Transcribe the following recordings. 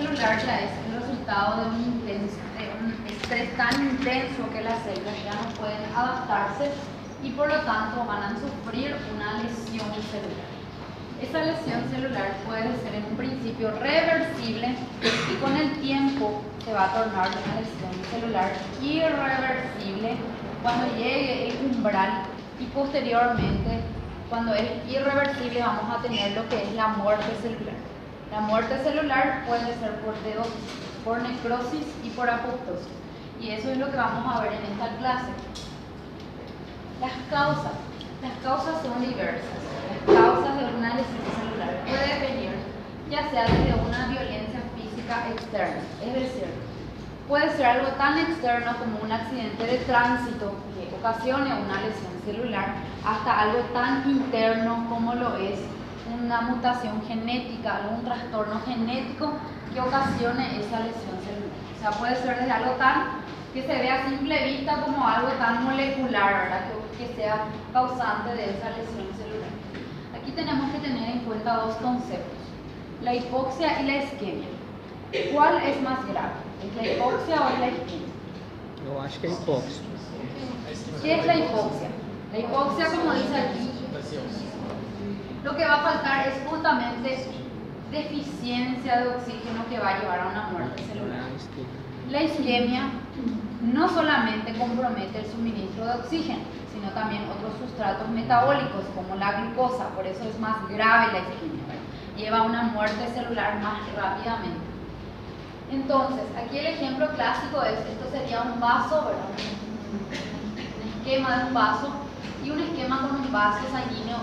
celular ya es el resultado de un estrés tan intenso que las células ya no pueden adaptarse y por lo tanto van a sufrir una lesión celular. Esa lesión celular puede ser en un principio reversible y con el tiempo se va a tornar una lesión celular irreversible cuando llegue el umbral y posteriormente, cuando es irreversible, vamos a tener lo que es la muerte celular. La muerte celular puede ser por necrosis y por apoptosis. Y eso es lo que vamos a ver en esta clase. Las causas son diversas. Las causas de una lesión celular pueden venir ya sea desde una violencia física externa, es decir, puede ser algo tan externo como un accidente de tránsito que ocasione una lesión celular, hasta algo tan interno como lo es una mutación genética, algún trastorno genético que ocasione esa lesión celular. O sea, puede ser desde algo tan que se ve a simple vista como algo tan molecular, ¿verdad? Que sea causante de esa lesión celular. Aquí tenemos que tener en cuenta dos conceptos, la hipoxia y la isquemia. ¿Cuál es más grave? ¿Es la hipoxia o es la isquemia? Eu acho que é hipóxia. ¿Qué es la hipoxia? La hipoxia, como dice aquí, lo que va a faltar es justamente deficiencia de oxígeno que va a llevar a una muerte celular. La isquemia no solamente compromete el suministro de oxígeno, sino también otros sustratos metabólicos como la glucosa, por eso es más grave la isquemia, lleva a una muerte celular más rápidamente. Entonces, aquí el ejemplo clásico es, esto sería un vaso, ¿verdad? Un esquema de un vaso y un esquema con un vaso sanguíneo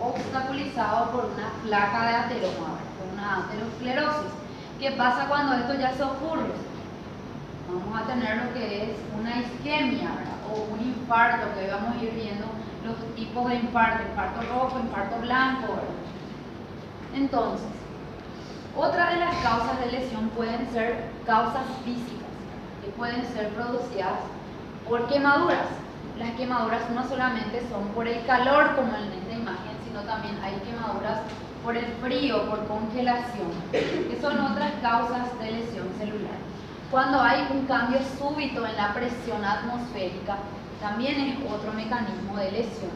obstaculizado por una placa de ateroma, por una aterosclerosis. ¿Qué pasa cuando esto ya se ocurre? Vamos a tener lo que es una isquemia, ¿verdad? O un infarto, que vamos a ir viendo los tipos de infarto rojo, infarto blanco, ¿verdad? Entonces, otra de las causas de lesión pueden ser causas físicas, que pueden ser producidas por quemaduras. Las quemaduras no solamente son por el calor, como en esta imagen, sino también hay quemaduras por el frío, por congelación, que son otras causas de lesión celular. Cuando hay un cambio súbito en la presión atmosférica, también es otro mecanismo de lesión.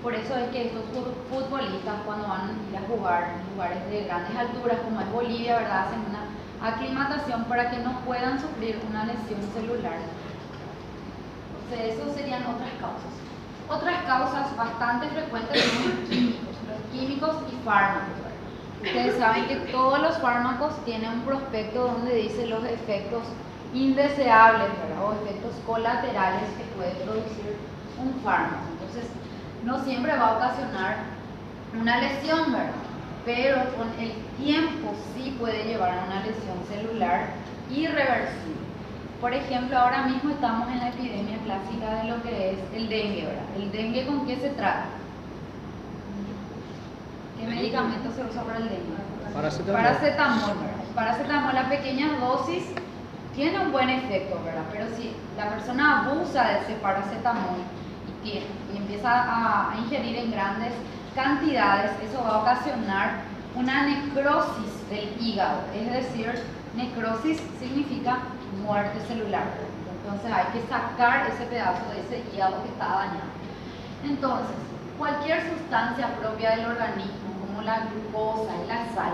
Por eso es que estos futbolistas, cuando van a ir a jugar en lugares de grandes alturas, como es Bolivia, ¿verdad?, hacen una aclimatación para que no puedan sufrir una lesión celular. Entonces, esas serían otras causas. Otras causas bastante frecuentes son los químicos y fármacos. Ustedes saben que todos los fármacos tienen un prospecto donde dice los efectos indeseables, ¿verdad?, o efectos colaterales que puede producir un fármaco. Entonces, no siempre va a ocasionar una lesión, ¿verdad?, pero con el tiempo sí puede llevar a una lesión celular irreversible. Por ejemplo, ahora mismo estamos en la epidemia clásica de lo que es el dengue, ¿verdad? ¿El dengue con qué se trata? ¿Qué medicamento se usa para el dengue? Paracetamol, ¿verdad? Paracetamol a pequeñas dosis tiene un buen efecto, ¿verdad? Pero si la persona abusa de ese paracetamol y empieza a ingerir en grandes cantidades, eso va a ocasionar una necrosis del hígado. Es decir, necrosis significa muerte celular. Entonces hay que sacar ese pedazo de ese hígado que está dañado. Entonces, cualquier sustancia propia del organismo, como la glucosa y la sal,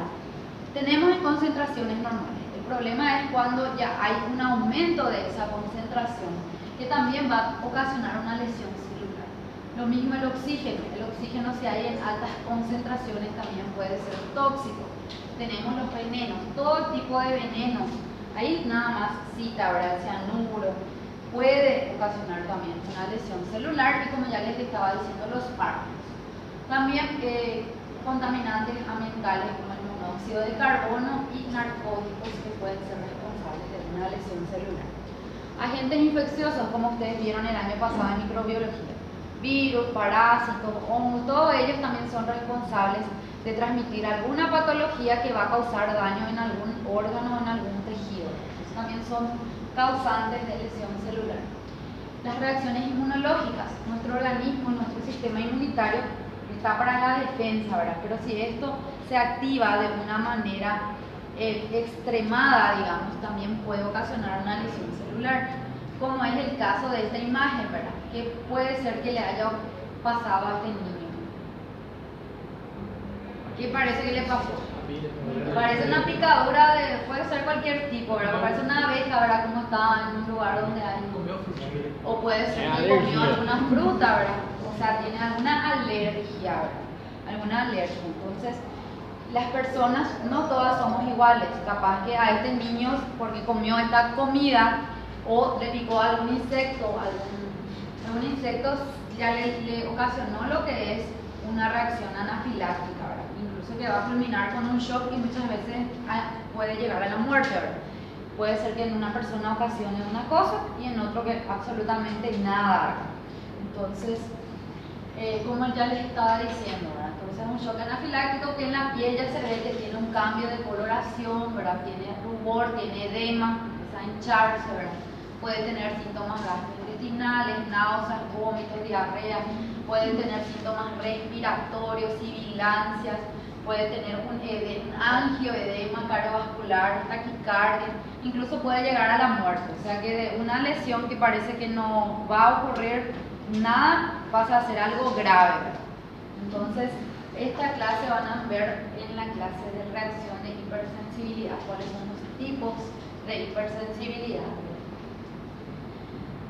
tenemos en concentraciones normales. El problema es cuando ya hay un aumento de esa concentración, que también va a ocasionar una lesión celular. Lo mismo el oxígeno. El oxígeno, si hay en altas concentraciones, también puede ser tóxico. Tenemos los venenos, todo tipo de venenos. Ahí nada más cita, ¿verdad?, cianuro, puede ocasionar también una lesión celular, y como ya les estaba diciendo, los fármacos. También contaminantes ambientales como el monóxido de carbono y narcóticos que pueden ser responsables de una lesión celular. Agentes infecciosos, como ustedes vieron el año pasado en microbiología, virus, parásitos, hongos, todos ellos también son responsables de transmitir alguna patología que va a causar daño en algún órgano o en algún tejido. Entonces, también son causantes de lesión celular. Las reacciones inmunológicas. Nuestro organismo, nuestro sistema inmunitario está para la defensa, ¿verdad? Pero si esto se activa de una manera extremada, digamos, también puede ocasionar una lesión celular, como es el caso de esta imagen, ¿verdad? Que puede ser que le haya pasado a este niño. ¿Qué parece que le pasó? Parece una picadura puede ser cualquier tipo, ¿verdad? Parece una abeja, ¿verdad? Como está en un lugar donde hay. O puede ser que comió alguna fruta, ¿verdad? O sea, tiene alguna alergia, ¿verdad? Alguna alergia. Entonces, las personas, no todas somos iguales. Capaz que a este niño, porque comió esta comida, o le picó algún insecto, algún insecto ya le ocasionó lo que es una reacción anafiláctica, ¿verdad? Incluso que va a culminar con un shock y muchas veces puede llegar a la muerte, ¿verdad? Puede ser que en una persona ocasione una cosa y en otro que absolutamente nada, ¿verdad? Entonces, como ya les estaba diciendo, ¿verdad? Entonces un shock anafiláctico que en la piel ya se ve que tiene un cambio de coloración, ¿verdad? Tiene rubor, tiene edema, empieza a hincharse, ¿verdad? Puede tener síntomas gastrointestinales, náuseas, vómitos, diarrea, puede tener síntomas respiratorios, sibilancias, puede tener un angioedema cardiovascular, taquicardia, incluso puede llegar a la muerte. O sea que de una lesión que parece que no va a ocurrir nada, pasa a ser algo grave, ¿verdad? Entonces, esta clase van a ver en la clase de reacción de hipersensibilidad cuáles son los tipos de hipersensibilidad.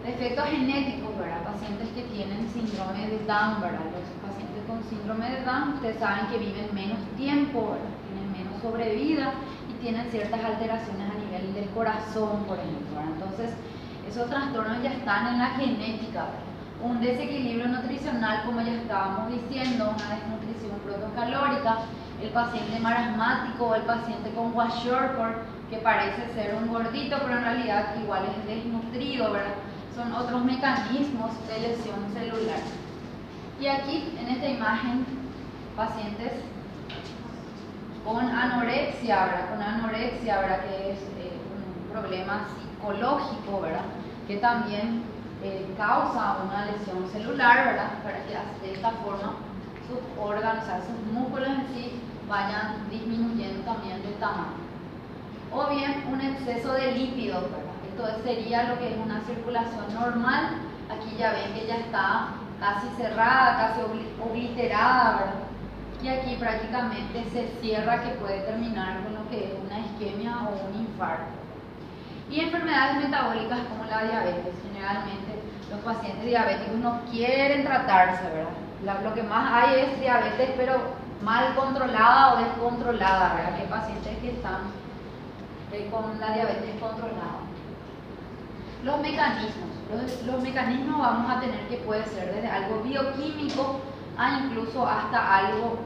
Efectos genéticos, ¿verdad? Pacientes que tienen síndrome de Down, ¿verdad? Los pacientes con síndrome de Down, ustedes saben que viven menos tiempo, ¿verdad? Tienen menos sobrevida y tienen ciertas alteraciones a nivel del corazón, por ejemplo, ¿verdad? Entonces, esos trastornos ya están en la genética, ¿verdad? Un desequilibrio nutricional, como ya estábamos diciendo, una desnutrición protocalórica, el paciente marasmático o el paciente con kwashiorkor, que parece ser un gordito, pero en realidad igual es desnutrido, ¿verdad? Son otros mecanismos de lesión celular. Y aquí, en esta imagen, pacientes con anorexia, ¿verdad? Con anorexia, ¿verdad? Que es un problema psicológico, ¿verdad? Que también causa una lesión celular, ¿verdad? Para que de esta forma sus órganos, o sea, sus músculos en sí, vayan disminuyendo también de tamaño. O bien un exceso de lípidos, ¿verdad? Esto sería lo que es una circulación normal. Aquí ya ven que ya está casi cerrada, casi obliterada, ¿verdad? Y aquí prácticamente se cierra, que puede terminar con lo que es una isquemia o un infarto. Y enfermedades metabólicas como la diabetes. Generalmente los pacientes diabéticos no quieren tratarse, ¿verdad? Lo que más hay es diabetes, pero mal controlada o descontrolada, ¿verdad? Que hay pacientes que están con la diabetes controlada. Los mecanismos vamos a tener que puede ser desde algo bioquímico a incluso hasta algo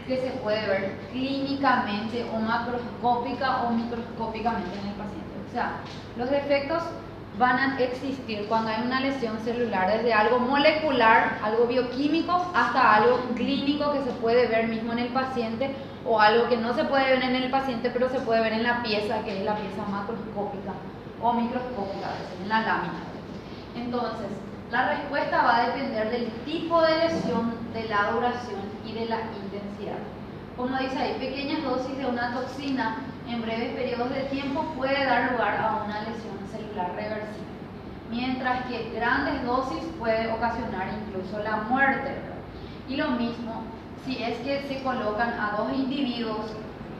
que se puede ver clínicamente o macroscópica o microscópicamente en el paciente. O sea, los efectos van a existir cuando hay una lesión celular, desde algo molecular, algo bioquímico, hasta algo clínico que se puede ver mismo en el paciente, o algo que no se puede ver en el paciente, pero se puede ver en la pieza, que es la pieza macroscópica o microscópica, en la lámina. Entonces, la respuesta va a depender del tipo de lesión, de la duración y de la intensidad. Como dice ahí, pequeñas dosis de una toxina en breves periodos de tiempo puede dar lugar a una lesión celular reversible, mientras que grandes dosis puede ocasionar incluso la muerte, ¿verdad? Y lo mismo, si es que se colocan a dos individuos,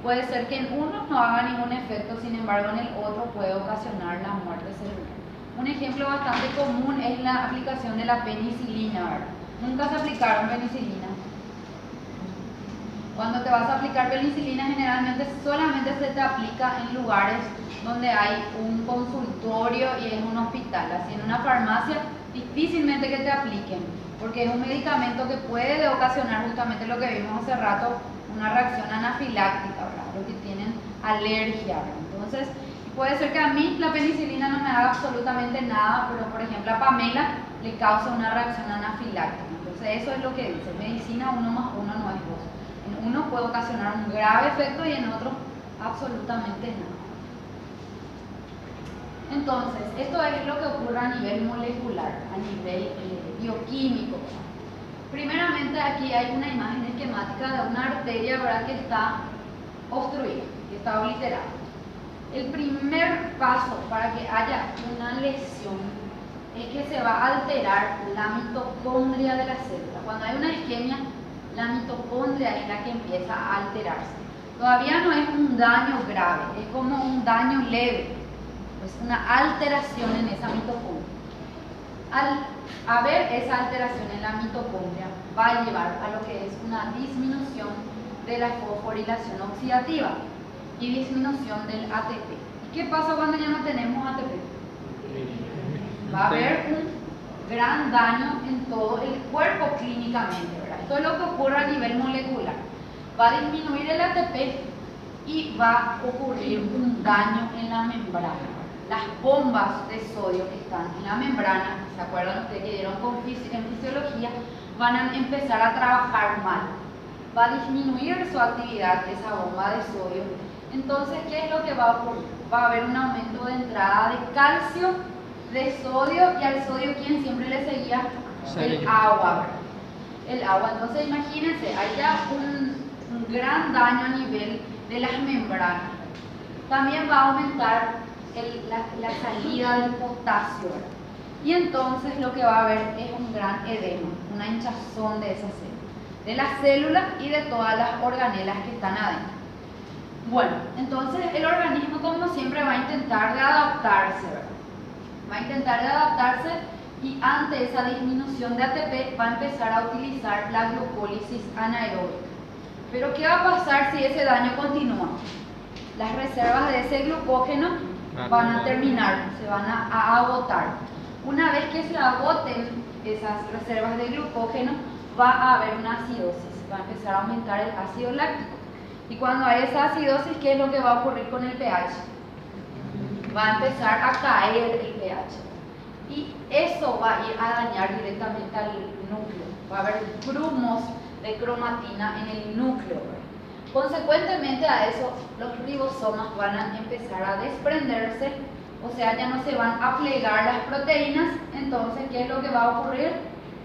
puede ser que en uno no haga ningún efecto, sin embargo en el otro puede ocasionar la muerte celular. Un ejemplo bastante común es la aplicación de la penicilina, ¿verdad? Nunca se aplicaron penicilina. Cuando te vas a aplicar penicilina, generalmente solamente se te aplica en lugares donde hay un consultorio y en un hospital. Así en una farmacia difícilmente que te apliquen, porque es un medicamento que puede ocasionar justamente lo que vimos hace rato, una reacción anafiláctica, ¿verdad? Los que tienen alergia, ¿verdad? Entonces, puede ser que a mí la penicilina no me haga absolutamente nada, pero por ejemplo a Pamela le causa una reacción anafiláctica. Entonces, eso es lo que dice, medicina 1 más 1 no es 2. En uno puede ocasionar un grave efecto y en otro absolutamente nada. Entonces, esto es lo que ocurre a nivel molecular, a nivel bioquímico. Primeramente, aquí hay una imagen esquemática de una arteria, ¿verdad?, que está obstruida. que está obliterado. El primer paso para que haya una lesión es que se va a alterar la mitocondria de la célula. Cuando hay una isquemia, la mitocondria es la que empieza a alterarse. Todavía no es un daño grave, es como un daño leve, es una alteración en esa mitocondria. Al haber esa alteración en la mitocondria, va a llevar a lo que es una disminución de la fosforilación oxidativa y disminución del ATP. ¿Y qué pasa cuando ya no tenemos ATP? Va a haber un gran daño en todo el cuerpo clínicamente, ¿verdad? Esto es lo que ocurre a nivel molecular. Va a disminuir el ATP y va a ocurrir un daño en la membrana. Las bombas de sodio que están en la membrana, ¿se acuerdan ustedes que dieron en fisiología? Van a empezar a trabajar mal. Va a disminuir su actividad esa bomba de sodio. Entonces, ¿qué es lo que va a ocurrir? Va a haber un aumento de entrada de calcio, de sodio, y al sodio, ¿quién siempre le seguía? El agua, ¿verdad? El agua. Entonces, imagínense, hay ya un gran daño a nivel de las membranas. También va a aumentar la salida del potasio, ¿verdad? Y entonces lo que va a haber es un gran edema, una hinchazón de esa célula, de las células y de todas las organelas que están adentro. Bueno, entonces el organismo, como siempre, va a intentar de adaptarse, ¿verdad? Va a intentar de adaptarse, y ante esa disminución de ATP va a empezar a utilizar la glucólisis anaeróbica. Pero ¿qué va a pasar si ese daño continúa? Las reservas de ese glucógeno van a terminar, se van a agotar. Una vez que se agoten esas reservas de glucógeno, va a haber una acidosis, va a empezar a aumentar el ácido láctico. Y cuando hay esa acidosis, ¿qué es lo que va a ocurrir con el pH? Va a empezar a caer el pH. Y eso va a ir a dañar directamente al núcleo. Va a haber grumos de cromatina en el núcleo. Consecuentemente a eso, los ribosomas van a empezar a desprenderse, o sea, ya no se van a plegar las proteínas. Entonces, ¿qué es lo que va a ocurrir?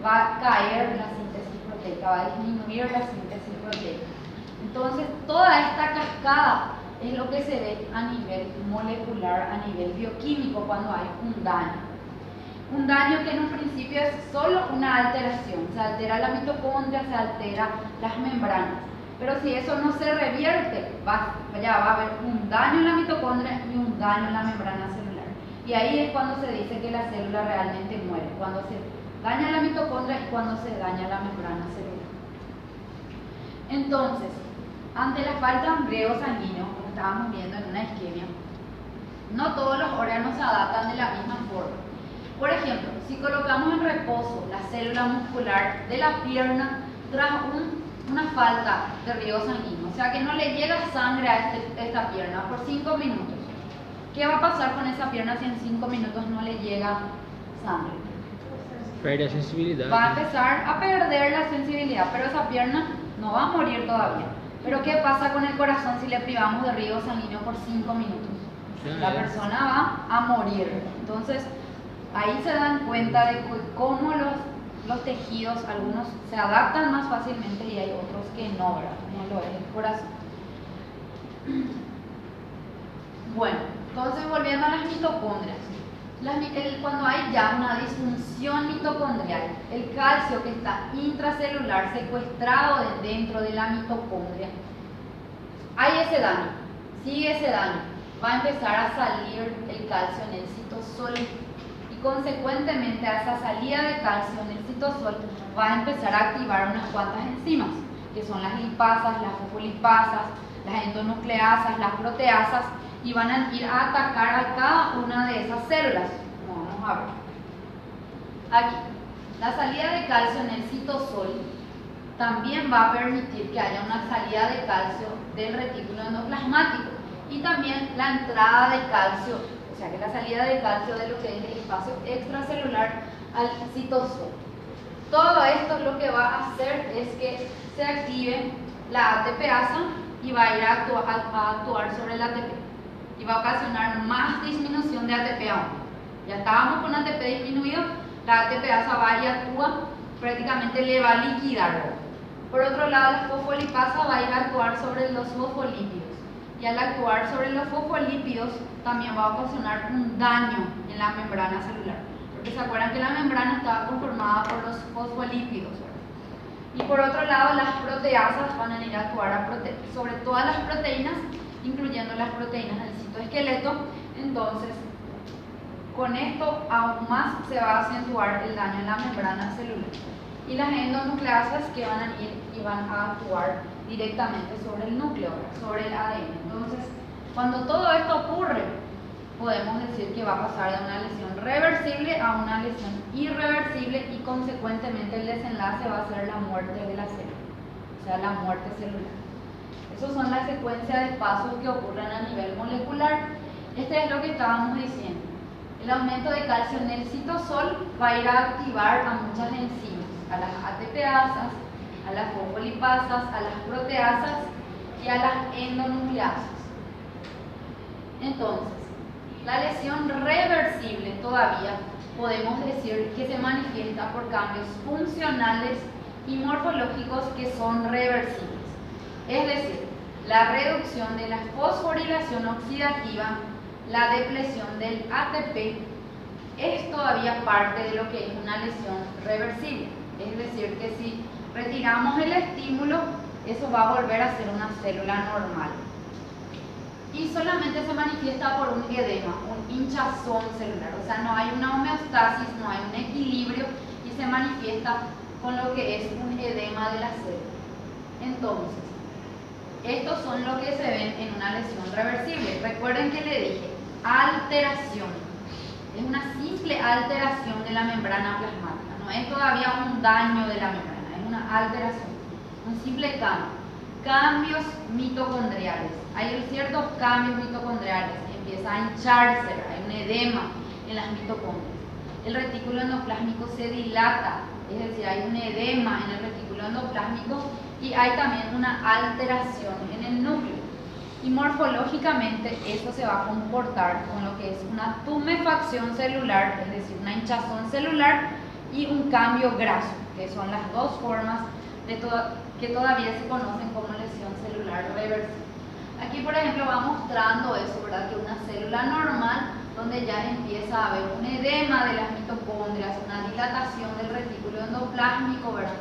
Va a caer la síntesis proteica, va a disminuir la síntesis proteica. Entonces, toda esta cascada es lo que se ve a nivel molecular, a nivel bioquímico, cuando hay un daño. Un daño que en un principio es solo una alteración, se altera la mitocondria, se altera las membranas. Pero si eso no se revierte, ya va a haber un daño en la mitocondria y un daño en la membrana celular. Y ahí es cuando se dice que la célula realmente muere, cuando se daña la mitocondria y cuando se daña la membrana celular. Entonces, ante la falta de embrión sanguíneo, como estábamos viendo en una isquemia, no todos los órganos se adaptan de la misma forma. Por ejemplo, si colocamos en reposo la célula muscular de la pierna tras una falta de riego sanguíneo, o sea que no le llega sangre a esta pierna por 5 minutos, ¿qué va a pasar con esa pierna si en 5 minutos no le llega sangre? Pierde sensibilidad. Va a empezar a perder la sensibilidad, pero esa pierna no va a morir todavía. Pero ¿qué pasa con el corazón si le privamos de riego sanguíneo por 5 minutos? La persona va a morir. Entonces, ahí se dan cuenta de cómo los tejidos, algunos se adaptan más fácilmente y hay otros que no, ¿verdad? No lo es el corazón. Bueno, entonces volviendo a las mitocondrias. Cuando hay ya una disfunción mitocondrial, el calcio que está intracelular secuestrado dentro de la mitocondria, hay ese daño, sigue ese daño, va a empezar a salir el calcio en el citosol. Consecuentemente a esa salida de calcio en el citosol va a empezar a activar unas cuantas enzimas, que son las lipasas, las fosfolipasas, las endonucleasas, las proteasas, y van a ir a atacar a cada una de esas células. Como vamos a ver. Aquí, la salida de calcio en el citosol también va a permitir que haya una salida de calcio del retículo endoplasmático y también la entrada de calcio, o sea que la salida de calcio de lo que es el espacio extracelular al citosol. Todo esto lo que va a hacer es que se active la ATPasa y va a ir a actuar sobre el ATP y va a ocasionar más disminución de ATP aún. Ya estábamos con ATP disminuido, la ATPasa va y actúa, prácticamente le va a liquidar. Por otro lado, la fosfolipasa va a ir a actuar sobre los fosfolípidos y al actuar sobre los fosfolípidos también va a ocasionar un daño en la membrana celular. Porque se acuerdan que la membrana estaba conformada por los fosfolípidos, ¿verdad? Y por otro lado, las proteasas van a ir a actuar sobre todas las proteínas, incluyendo las proteínas del citoesqueleto. Entonces, con esto aún más se va a acentuar el daño en la membrana celular. Y las endonucleasas que van a ir y van a actuar directamente sobre el núcleo, sobre el ADN. Entonces, cuando todo esto ocurre, podemos decir que va a pasar de una lesión reversible a una lesión irreversible y consecuentemente el desenlace va a ser la muerte de la célula, o sea, la muerte celular. Esas son las secuencias de pasos que ocurren a nivel molecular. Este es lo que estábamos diciendo. El aumento de calcio en el citosol va a ir a activar a muchas enzimas, a las ATPasas, a las fosfolipasas, a las proteasas y a las endonucleasas. Entonces, la lesión reversible todavía podemos decir que se manifiesta por cambios funcionales y morfológicos que son reversibles. Es decir, la reducción de la fosforilación oxidativa, la depresión del ATP, es todavía parte de lo que es una lesión reversible. Es decir, que si retiramos el estímulo, eso va a volver a ser una célula normal. Y solamente se manifiesta por un edema, un hinchazón celular. O sea, no hay una homeostasis, no hay un equilibrio y se manifiesta con lo que es un edema de la célula. Entonces, estos son lo que se ven en una lesión reversible. Recuerden que le dije, alteración. Es una simple alteración de la membrana plasmática. No es todavía un daño de la membrana, es una alteración. Un simple cambio. Cambios mitocondriales. Hay ciertos cambios mitocondriales. Empieza a hincharse, hay un edema en las mitocondrias. El retículo endoplásmico se dilata, es decir, hay un edema en el retículo endoplásmico y hay también una alteración en el núcleo. Y morfológicamente esto se va a comportar con lo que es una tumefacción celular, es decir, una hinchazón celular y un cambio graso, que son las dos formas que todavía se conocen como lesión celular reversible. Aquí, por ejemplo, va mostrando eso, ¿verdad? Que una célula normal, donde ya empieza a haber un edema de las mitocondrias, una dilatación del retículo endoplásmico, ¿verdad?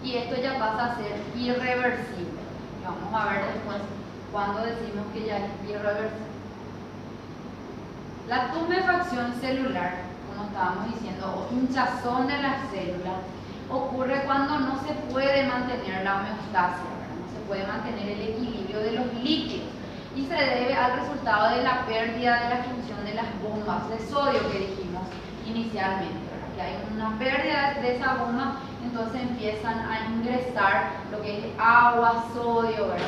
Y esto ya pasa a ser irreversible. Y vamos a ver después cuando decimos que ya es irreversible. La tumefacción celular, como estábamos diciendo, o hinchazón de las células, ocurre cuando no se puede mantener la homeostasia, ¿verdad? No se puede mantener el equilibrio de los líquidos y se debe al resultado de la pérdida de la función de las bombas de sodio que dijimos inicialmente, ¿verdad? Que hay una pérdida de esa bomba, entonces empiezan a ingresar lo que es agua, sodio, ¿verdad?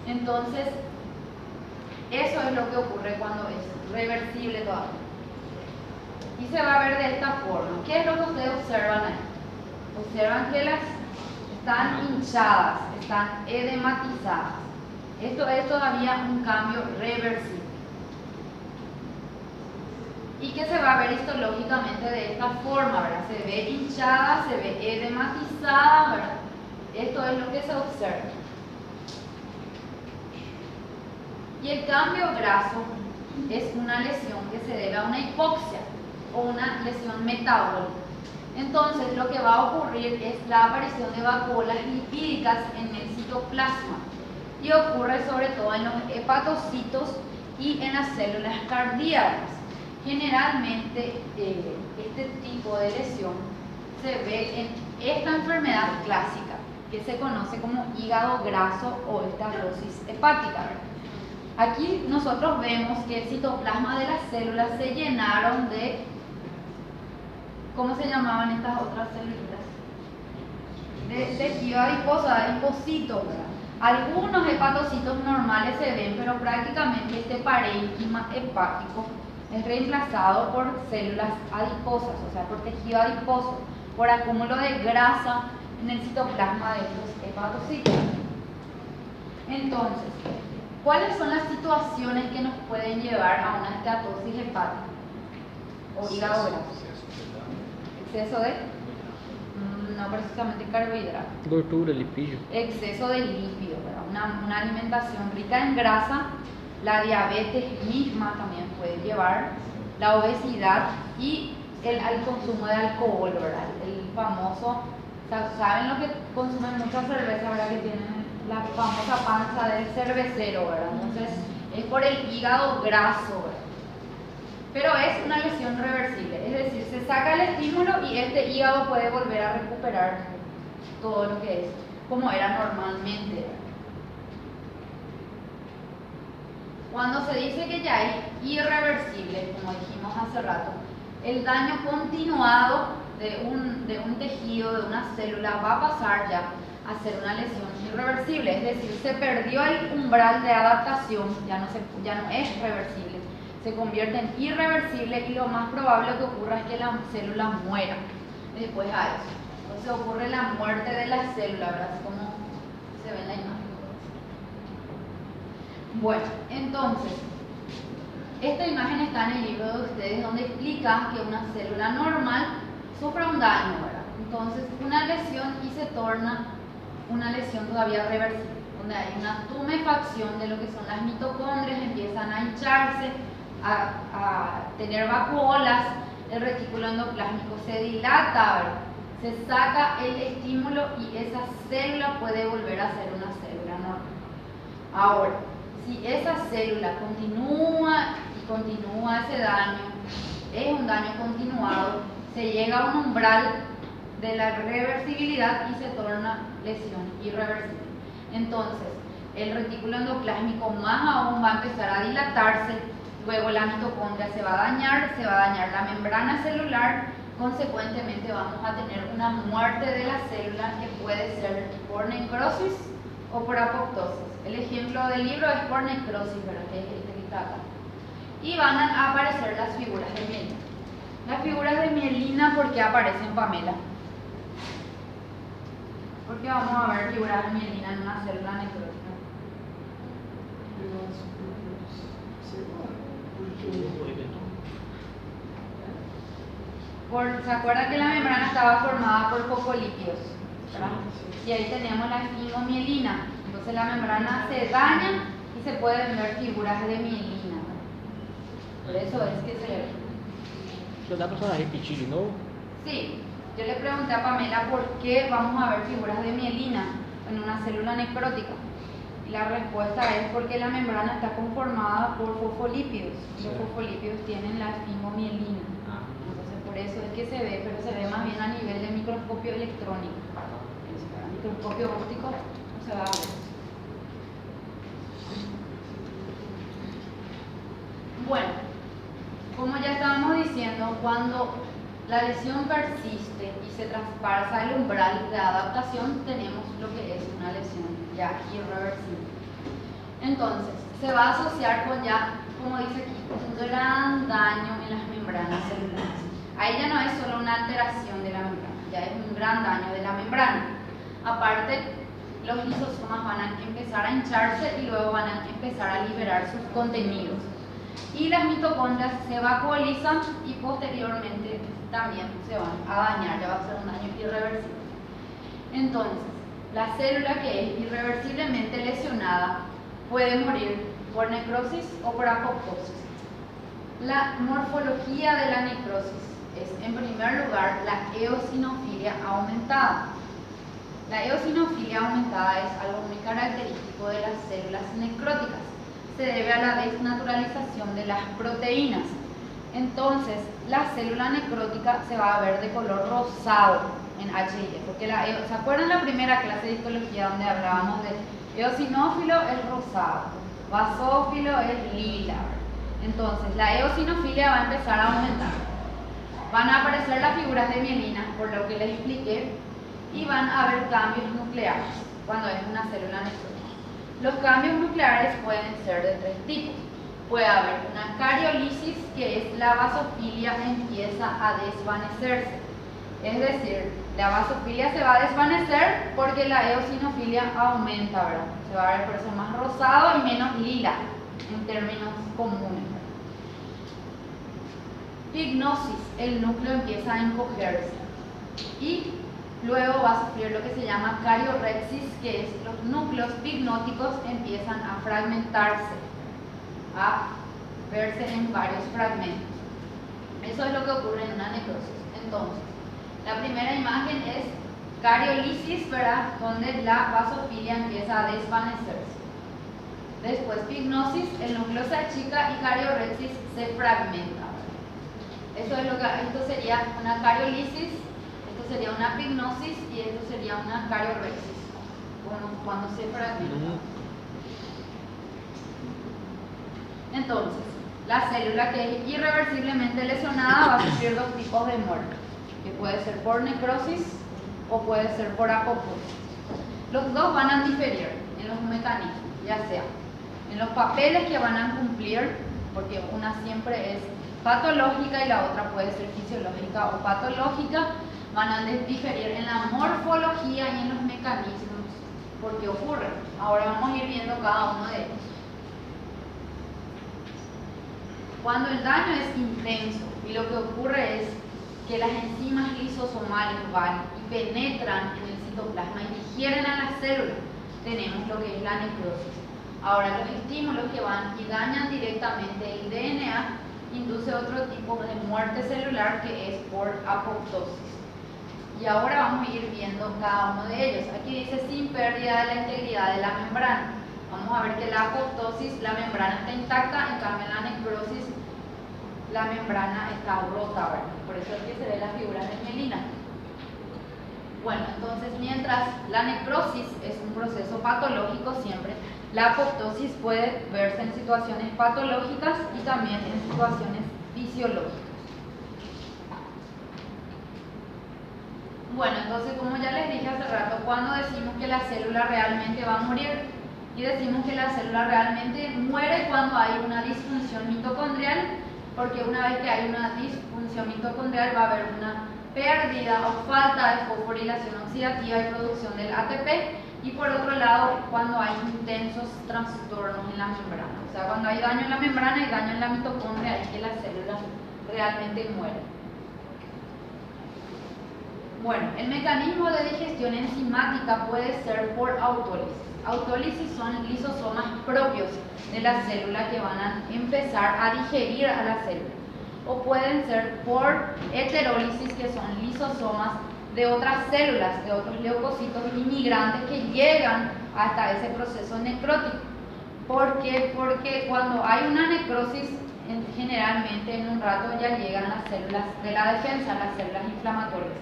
Entonces, eso es lo que ocurre cuando es reversible todavía. Y se va a ver de esta forma. ¿Qué es lo que ustedes observan ahí? Observan que las están hinchadas, están edematizadas. Esto es todavía un cambio reversible. Y que se va a ver histológicamente de esta forma, ¿verdad? Se ve hinchada, se ve edematizada, ¿verdad? Esto es lo que se observa. Y el cambio graso es una lesión que se debe a una hipoxia o una lesión metabólica. Entonces, lo que va a ocurrir es la aparición de vacuolas lipídicas en el citoplasma y ocurre sobre todo en los hepatocitos y en las células cardíacas. Generalmente, este tipo de lesión se ve en esta enfermedad clásica que se conoce como hígado graso o esteatosis hepática, ¿verdad? Aquí nosotros vemos que el citoplasma de las células se llenaron de, ¿cómo se llamaban estas otras células? De tejido adiposo, adipocito, ¿verdad? Algunos hepatocitos normales se ven, pero prácticamente este parénquima hepático es reemplazado por células adiposas, o sea, por tejido adiposo, por acúmulo de grasa en el citoplasma de estos hepatocitos. Entonces, ¿cuáles son las situaciones que nos pueden llevar a una esteatosis hepática o hígado graso? ¿Exceso de? No, precisamente carbohidratos. Gordura, lipídio. Exceso de lípido, ¿verdad? Una alimentación rica en grasa, la diabetes misma también puede llevar, la obesidad y el consumo de alcohol, ¿verdad? El famoso, ¿saben lo que consumen mucha cerveza, ¿verdad? Que tienen la famosa panza del cervecero, ¿verdad? Entonces es por el hígado graso, ¿verdad? Pero es una lesión reversible, es decir, se saca el estímulo y este hígado puede volver a recuperar todo lo que es como era normalmente, ¿verdad? Cuando se dice que ya es irreversible, como dijimos hace rato, el daño continuado de un tejido, de una célula, va a pasar ya a ser una lesión irreversible, es decir, se perdió el umbral de adaptación, ya no es reversible, se convierte en irreversible y lo más probable que ocurra es que la célula muera después a eso. Entonces ocurre la muerte de la célula, ¿verdad? Así como se ve en la imagen. Bueno, entonces, esta imagen está en el libro de ustedes donde explica que una célula normal sufre un daño, ¿verdad? Entonces, una lesión y se torna una lesión todavía reversible, donde hay una tumefacción de lo que son las mitocondrias, empiezan a hincharse, a tener vacuolas, el retículo endoplásmico se dilata, ¿verdad? Se saca el estímulo y esa célula puede volver a ser una célula normal. Ahora, si esa célula continúa ese daño, es un daño continuado, se llega a un umbral de la reversibilidad y se torna lesión irreversible. Entonces, el retículo endoplásmico más aún va a empezar a dilatarse, luego la mitocondria se va a dañar la membrana celular, consecuentemente vamos a tener una muerte de la célula que puede ser por necrosis o por apoptosis. El ejemplo del libro es por necrosis, ¿verdad? Que es este que está acá. Y van a aparecer las figuras de mielina. Las figuras de mielina, ¿por qué aparecen, Pamela? Porque vamos a ver figuras de mielina en una célula necrótica. ¿Se acuerdan que la membrana estaba formada por fosfolípidos? ¿Verdad? Y ahí tenemos la esfingomielina. Entonces la membrana se daña y se pueden ver figuras de mielina. Por eso es que se ve. ¿Lo da para repetir de nuevo? Sí, yo le pregunté a Pamela por qué vamos a ver figuras de mielina en una célula necrótica. Y la respuesta es porque la membrana está conformada por fosfolípidos. Los fosfolípidos tienen la esfingomielina. Entonces por eso es que se ve, pero se ve más bien a nivel de microscopio electrónico. El microscopio óptico no se va a ver. Bueno, como ya estábamos diciendo, cuando la lesión persiste y se traspasa el umbral de adaptación, tenemos lo que es una lesión ya irreversible. Entonces, se va a asociar con ya, como dice aquí, un gran daño en las membranas celulares. Ahí ya no es solo una alteración de la membrana, ya es un gran daño de la membrana. Aparte, los lisosomas van a empezar a hincharse y luego van a empezar a liberar sus contenidos. Y las mitocondrias se vacuolizan y posteriormente también se van a dañar, ya va a ser un daño irreversible. Entonces, la célula que es irreversiblemente lesionada puede morir por necrosis o por apoptosis. La morfología de la necrosis es, en primer lugar, la eosinofilia aumentada. La eosinofilia aumentada es algo muy característico de las células necróticas. Se debe a la desnaturalización de las proteínas. Entonces, la célula necrótica se va a ver de color rosado en HIE, porque ¿se acuerdan la primera clase de histología donde hablábamos de eosinófilo es rosado, basófilo es lila? Entonces, la eosinofilia va a empezar a aumentar. Van a aparecer las figuras de mielina, por lo que les expliqué, y van a haber cambios nucleares cuando es una célula necrótica. Los cambios nucleares pueden ser de tres tipos. Puede haber una cariolisis, que es la basofilia empieza a desvanecerse. Es decir, la basofilia se va a desvanecer porque la eosinofilia aumenta, ¿verdad? Se va a ver por eso más rosado y menos lila en términos comunes. Pignosis, el núcleo empieza a encogerse. Y Luego va a sufrir lo que se llama cariorexis, que es los núcleos pignóticos empiezan a fragmentarse, a verse en varios fragmentos. Eso es lo que ocurre en una necrosis. Entonces, la primera imagen es cariolisis, ¿verdad? Donde la vasofilia empieza a desvanecerse. Después pignosis, el núcleo se achica y cariorexis se fragmenta. Eso es lo que, esto sería una cariolisis, esto sería una pignosis y esto sería una cariorexis, cuando se fragmenta. Entonces, la célula que es irreversiblemente lesionada va a sufrir dos tipos de muerte, que puede ser por necrosis o puede ser por apoptosis. Los dos van a diferir en los mecanismos, ya sea en los papeles que van a cumplir, porque una siempre es patológica y la otra puede ser fisiológica o patológica, van a diferir en la morfología y en los mecanismos por qué ocurren. Ahora vamos a ir viendo cada uno de ellos. Cuando el daño es intenso y lo que ocurre es que las enzimas lisosomales van y penetran en el citoplasma y digieren a las células, tenemos lo que es la necrosis. Ahora, los estímulos que van y dañan directamente el DNA induce otro tipo de muerte celular que es por apoptosis. Y ahora vamos a ir viendo cada uno de ellos. Aquí dice sin pérdida de la integridad de la membrana. Vamos a ver que la apoptosis, la membrana está intacta, en cambio en la necrosis la membrana está rota, ¿verdad? Por eso aquí se ve las figuras de mielina. Bueno, entonces mientras la necrosis es un proceso patológico siempre, la apoptosis puede verse en situaciones patológicas y también en situaciones fisiológicas. Bueno, entonces como ya les dije hace rato, cuando decimos que la célula realmente va a morir, y decimos que la célula realmente muere cuando hay una disfunción mitocondrial, porque una vez que hay una disfunción mitocondrial va a haber una pérdida o falta de fosforilación oxidativa y producción del ATP, y por otro lado cuando hay intensos trastornos en la membrana, o sea, cuando hay daño en la membrana y daño en la mitocondria es que la célula realmente muere. Bueno, el mecanismo de digestión enzimática puede ser por autólisis. Autólisis son lisosomas propios de la célula que van a empezar a digerir a la célula. O pueden ser por heterólisis, que son lisosomas de otras células, de otros leucocitos inmigrantes que llegan hasta ese proceso necrótico. ¿Por qué? Porque cuando hay una necrosis, generalmente en un rato ya llegan las células de la defensa, las células inflamatorias.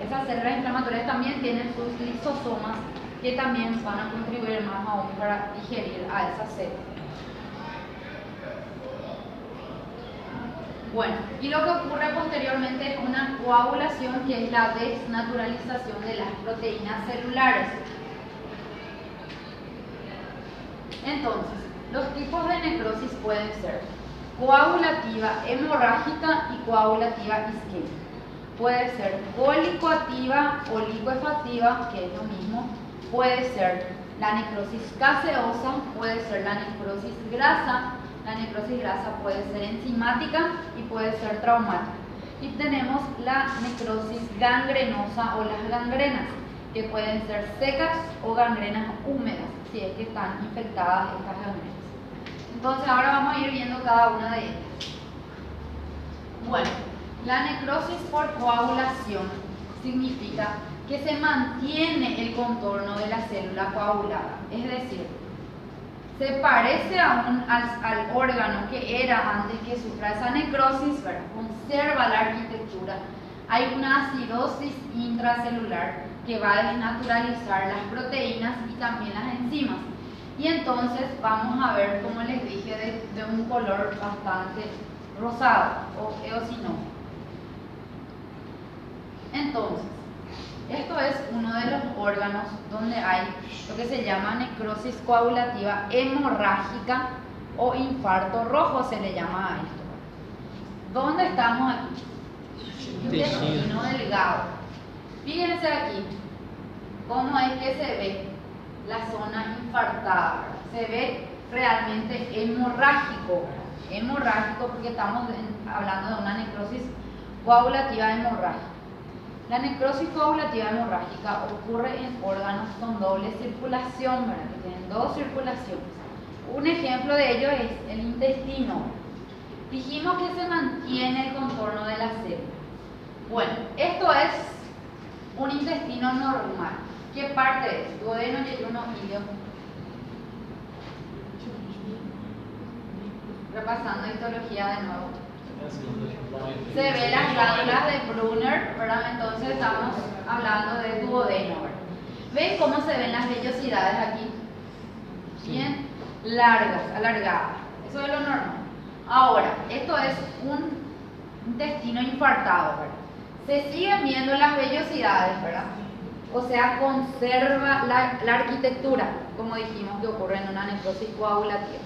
Esas células inflamatorias también tienen sus lisosomas que también van a contribuir más aún para digerir a esas células. Bueno, y lo que ocurre posteriormente es una coagulación, que es la desnaturalización de las proteínas celulares. Entonces, los tipos de necrosis pueden ser coagulativa hemorrágica y coagulativa isquémica. Puede ser colicoactiva o licuefactiva, que es lo mismo. Puede ser la necrosis caseosa, puede ser la necrosis grasa. La necrosis grasa puede ser enzimática y puede ser traumática. Y tenemos la necrosis gangrenosa o las gangrenas, que pueden ser secas o gangrenas húmedas, si es que están infectadas estas gangrenas. Entonces ahora vamos a ir viendo cada una de ellas. Bueno, la necrosis por coagulación significa que se mantiene el contorno de la célula coagulada, es decir, se parece al órgano que era antes que sufra esa necrosis, ¿verdad? Conserva la arquitectura. Hay una acidosis intracelular que va a desnaturalizar las proteínas y también las enzimas. Y entonces vamos a ver, como les dije, de un color bastante rosado o eosinógeno. Entonces, esto es uno de los órganos donde hay lo que se llama necrosis coagulativa hemorrágica o infarto rojo, se le llama a esto. ¿Dónde estamos aquí? Intestino delgado. Fíjense aquí cómo es que se ve la zona infartada. Se ve realmente hemorrágico. Hemorrágico porque estamos hablando de una necrosis coagulativa hemorrágica. La necrosis coagulativa hemorrágica ocurre en órganos con doble circulación, ¿verdad? Que tienen dos circulaciones. Un ejemplo de ello es el intestino. Dijimos que se mantiene el contorno de la célula. Bueno, esto es un intestino normal. ¿Qué parte es? Duodeno, yeyuno, ilio. Repasando histología de nuevo. Se ven las glándulas de Brunner, ¿verdad? Entonces estamos hablando de duodeno, ¿verdad? ¿Ven cómo se ven las vellosidades aquí? Bien largas, alargadas. Eso es lo normal. Ahora, esto es un intestino infartado, ¿verdad? Se siguen viendo las vellosidades, ¿verdad? O sea, conserva la arquitectura, como dijimos que ocurre en una necrosis coagulativa.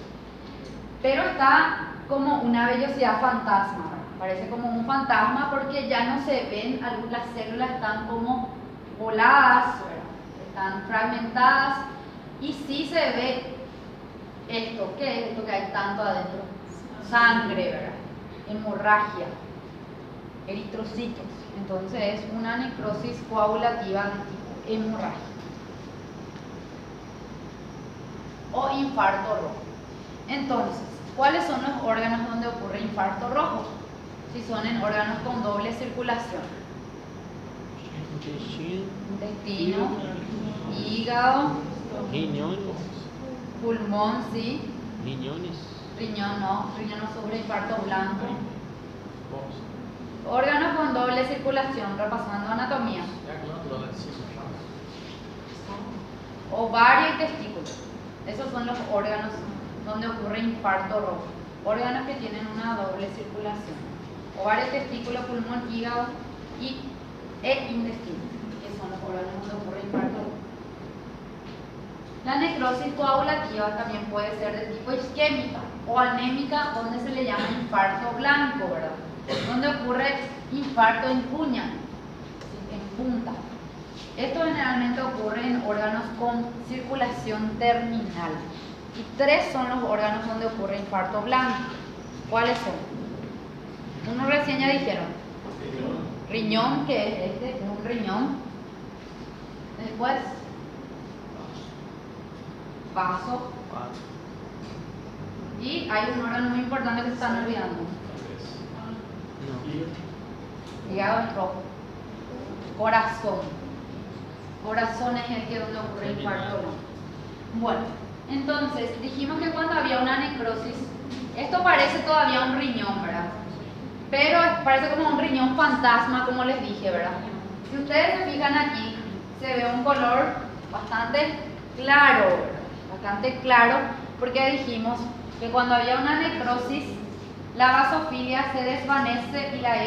Pero está como una vellosidad fantasma, ¿verdad? Parece como un fantasma porque ya no se ven, las células están como voladas, ¿verdad? Están fragmentadas y sí se ve esto. ¿Qué es esto que hay tanto adentro? Sangre, ¿verdad? Hemorragia, eritrocitos. Entonces es una necrosis coagulativa de tipo hemorrágica o infarto rojo. Entonces, ¿cuáles son los órganos donde ocurre infarto rojo? Si son en órganos con doble circulación. Intestino, hígado, riñones, pulmón, sí. riñones, Riñón no sufre infarto blanco. Órganos con doble circulación, repasando anatomía. Ovario y testículo. Esos son los órganos donde ocurre infarto rojo. Órganos que tienen una doble circulación. Ovario, testículo, pulmón, hígado e intestino, que son los órganos donde ocurre infarto rojo. La necrosis coagulativa también puede ser de tipo isquémica o anémica, donde se le llama infarto blanco, ¿verdad? Donde ocurre infarto en cuña, en punta. Esto generalmente ocurre en órganos con circulación terminal. Y tres son los órganos donde ocurre infarto blanco. ¿Cuáles son? Uno recién ya dijeron. Riñón, que es este, es un riñón. Después, vaso. Y hay un órgano muy importante que se están olvidando. Hígado es rojo. Corazón. Corazón es el que donde ocurre el infarto blanco. Bueno, entonces dijimos que cuando había una necrosis, esto parece todavía un riñón, ¿verdad? Pero parece como un riñón fantasma, como les dije, ¿verdad? Si ustedes se fijan aquí, se ve un color bastante claro, ¿verdad? Bastante claro, porque dijimos que cuando había una necrosis, la basofilia se desvanece y la